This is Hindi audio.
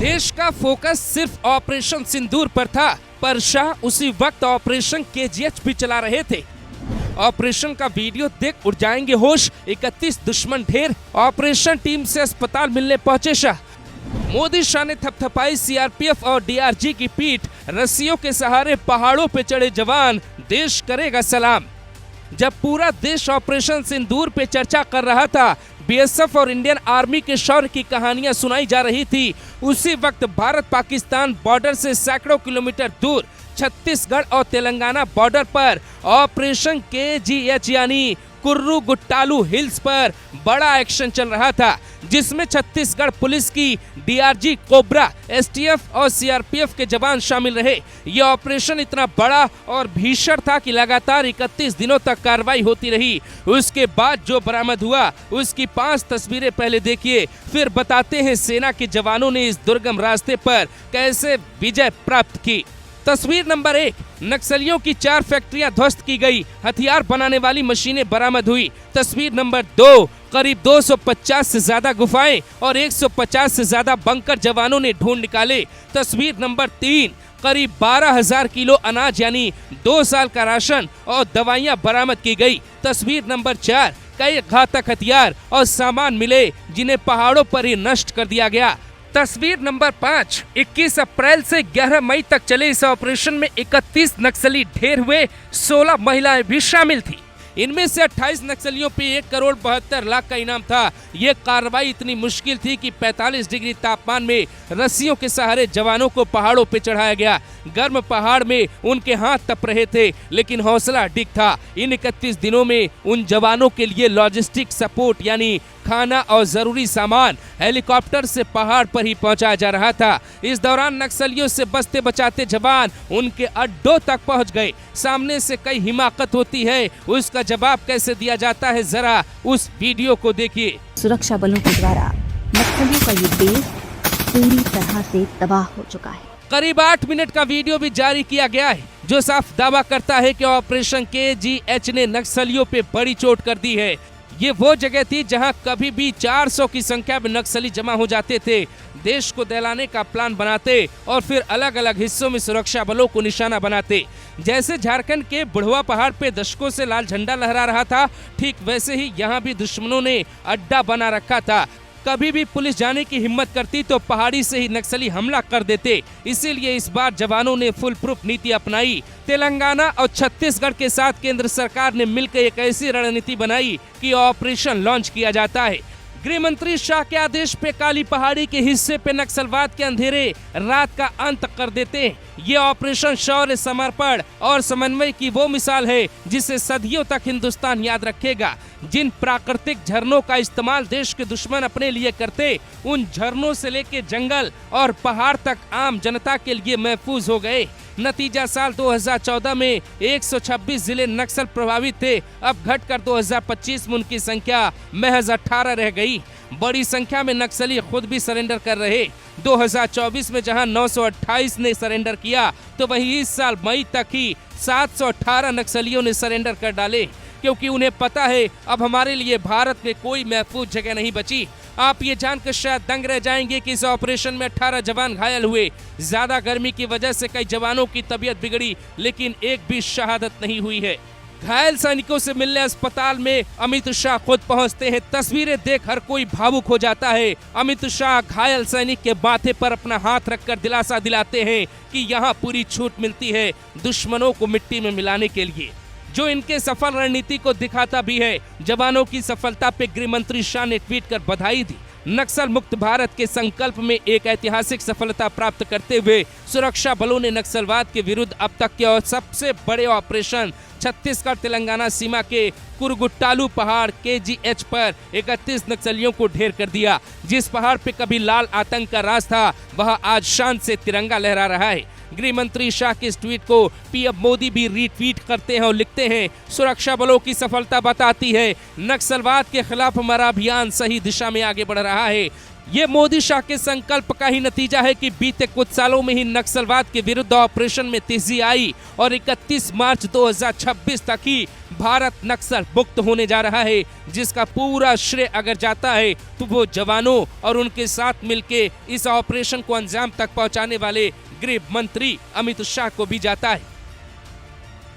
देश का फोकस सिर्फ ऑपरेशन सिंदूर पर था, पर शाह उसी वक्त ऑपरेशन केजीएच भी चला रहे थे। ऑपरेशन का वीडियो देख उड़ जाएंगे होश, 31 दुश्मन ढेर, ऑपरेशन टीम से अस्पताल मिलने पहुंचे शाह। मोदी शाह ने थपथपाई सीआरपीएफ और डीआरजी की पीठ, रस्सियों के सहारे पहाड़ों पे चढ़े जवान, देश करेगा सलाम। जब पूरा देश ऑपरेशन सिंदूर पे चर्चा कर रहा था, बीएसएफ और इंडियन आर्मी के शौर्य की कहानियां सुनाई जा रही थी, उसी वक्त भारत पाकिस्तान बॉर्डर से सैकड़ों किलोमीटर दूर छत्तीसगढ़ और तेलंगाना बॉर्डर पर ऑपरेशन केजीएच यानी कुर्रू गुट्टालू हिल्स पर बड़ा एक्शन चल रहा था, जिसमें छत्तीसगढ़ पुलिस की डीआरजी, कोबरा, एसटीएफ और सीआरपीएफ के जवान शामिल रहे। यह ऑपरेशन इतना बड़ा और भीषण था कि लगातार 31 दिनों तक कार्रवाई होती रही। उसके बाद जो बरामद हुआ उसकी 5 तस्वीरें पहले देखिए, फिर बताते हैं सेना के जवानों ने इस दुर्गम रास्ते पर कैसे विजय प्राप्त की। तस्वीर नंबर 1, नक्सलियों की 4 फैक्ट्रियां ध्वस्त की गई, हथियार बनाने वाली मशीनें बरामद हुई। तस्वीर नंबर 2, करीब 250 से ज्यादा गुफाएं और 150 से ज्यादा बंकर जवानों ने ढूंढ निकाले। तस्वीर नंबर 3, करीब 12,000 किलो अनाज यानी 2 साल का राशन और दवाइयां बरामद की गई। तस्वीर नंबर 4, कई घातक हथियार और सामान मिले जिन्हें पहाड़ों पर ही नष्ट कर दिया गया। तस्वीर नंबर 5, 21 अप्रैल से 11 मई तक चले इस ऑपरेशन में 31 नक्सली ढेर हुए, 16 महिलाएं भी शामिल थी। इनमें से 28 नक्सलियों पे 1,72,00,000 का इनाम था। ये कार्रवाई इतनी मुश्किल थी कि 45 डिग्री तापमान में रस्सियों के सहारे जवानों को पहाड़ों पे चढ़ाया गया। गर्म पहाड़ में उनके हाथ तप रहे थे, लेकिन हौसला अडिग था। इन 31 दिनों में उन जवानों के लिए लॉजिस्टिक सपोर्ट यानी खाना और जरूरी सामान हेलीकॉप्टर से पहाड़ पर ही पहुंचाया जा रहा था। इस दौरान नक्सलियों से बचते बचाते जवान उनके अड्डों तक पहुंच गए। सामने से कई हिमाकत होती है, उसका जवाब कैसे दिया जाता है, जरा उस वीडियो को देखिए। सुरक्षा बलों के द्वारा नक्सलियों का ये बेस पूरी तरह से तबाह हो चुका है। करीब 8 मिनट का वीडियो भी जारी किया गया है, जो साफ दावा करता है कि ऑपरेशन केजीएच ने नक्सलियों पे बड़ी चोट कर दी है। ये वो जगह थी जहां कभी भी 400 की संख्या में नक्सली जमा हो जाते थे, देश को दहलाने का प्लान बनाते और फिर अलग अलग हिस्सों में सुरक्षा बलों को निशाना बनाते। जैसे झारखंड के बुढ़वा पहाड़ पे दशकों से लाल झंडा लहरा रहा था, ठीक वैसे ही यहाँ भी दुश्मनों ने अड्डा बना रखा था। कभी भी पुलिस जाने की हिम्मत करती तो पहाड़ी से ही नक्सली हमला कर देते। इसीलिए इस बार जवानों ने फुल प्रूफ नीति अपनाई। तेलंगाना और छत्तीसगढ़ के साथ केंद्र सरकार ने मिलकर एक ऐसी रणनीति बनाई कि ऑपरेशन लॉन्च किया जाता है। गृह मंत्री शाह के आदेश पे काली पहाड़ी के हिस्से पे नक्सलवाद के अंधेरे रात का अंत कर देते हैं। ये ऑपरेशन शौर्य, समर्पण और समन्वय की वो मिसाल है जिसे सदियों तक हिंदुस्तान याद रखेगा। जिन प्राकृतिक झरनों का इस्तेमाल देश के दुश्मन अपने लिए करते, उन झरनों से लेके जंगल और पहाड़ तक आम जनता के लिए महफूज हो गए। नतीजा साल 2014 में 126 जिले नक्सल प्रभावित थे, अब घटकर 2025 में उनकी संख्या महज 18 रह गई। बड़ी संख्या में नक्सली खुद भी सरेंडर कर रहे। 2024 में जहां 928 ने सरेंडर किया, तो वहीं इस साल मई तक ही 718 नक्सलियों ने सरेंडर कर डाले, क्योंकि उन्हें पता है अब हमारे लिए भारत में कोई महफूज जगह नहीं बची। आप ये जानकर शायद दंग रह जाएंगे कि इस ऑपरेशन में 18 जवान घायल हुए। ज्यादा गर्मी की वजह से कई जवानों की तबीयत बिगड़ी, लेकिन एक भी शहादत नहीं हुई है। घायल सैनिकों से मिलने अस्पताल में अमित शाह खुद पहुंचते हैं। तस्वीरें देख हर कोई भावुक हो जाता है। अमित शाह घायल सैनिक के माथे पर अपना हाथ रखकर दिलासा दिलाते हैं कि यहाँ पूरी छूट मिलती है दुश्मनों को मिट्टी में मिलाने के लिए, जो इनके सफल रणनीति को दिखाता भी है। जवानों की सफलता पे गृह मंत्री शाह ने ट्वीट कर बधाई दी। नक्सल मुक्त भारत के संकल्प में एक ऐतिहासिक सफलता प्राप्त करते हुए सुरक्षा बलों ने नक्सलवाद के विरुद्ध अब तक के सबसे बड़े ऑपरेशन छत्तीसगढ़ तेलंगाना सीमा के कुरगुट्टालू पहाड़ केजीएच पर 31 नक्सलियों को ढेर कर दिया। जिस पहाड़ पे कभी लाल आतंक का राज था, वह आज शान से तिरंगा लहरा रहा है। गृह मंत्री शाह के इस ट्वीट को पीएम मोदी भी रीट्वीट करते हैं और लिखते हैं, सुरक्षा बलों की सफलता बताती है नक्सलवाद के खिलाफ हमारा अभियान सही दिशा में आगे बढ़ रहा है। ये मोदी शाह के संकल्प का ही नतीजा है कि बीते कुछ सालों में ही नक्सलवाद के विरुद्ध ऑपरेशन में तेजी आई और 31 मार्च 2026 तक ही भारत नक्सल मुक्त होने जा रहा है, जिसका पूरा श्रेय अगर जाता है तो वो जवानों और उनके साथ मिलके इस ऑपरेशन को अंजाम तक पहुंचाने वाले गृह मंत्री अमित शाह को भी जाता है।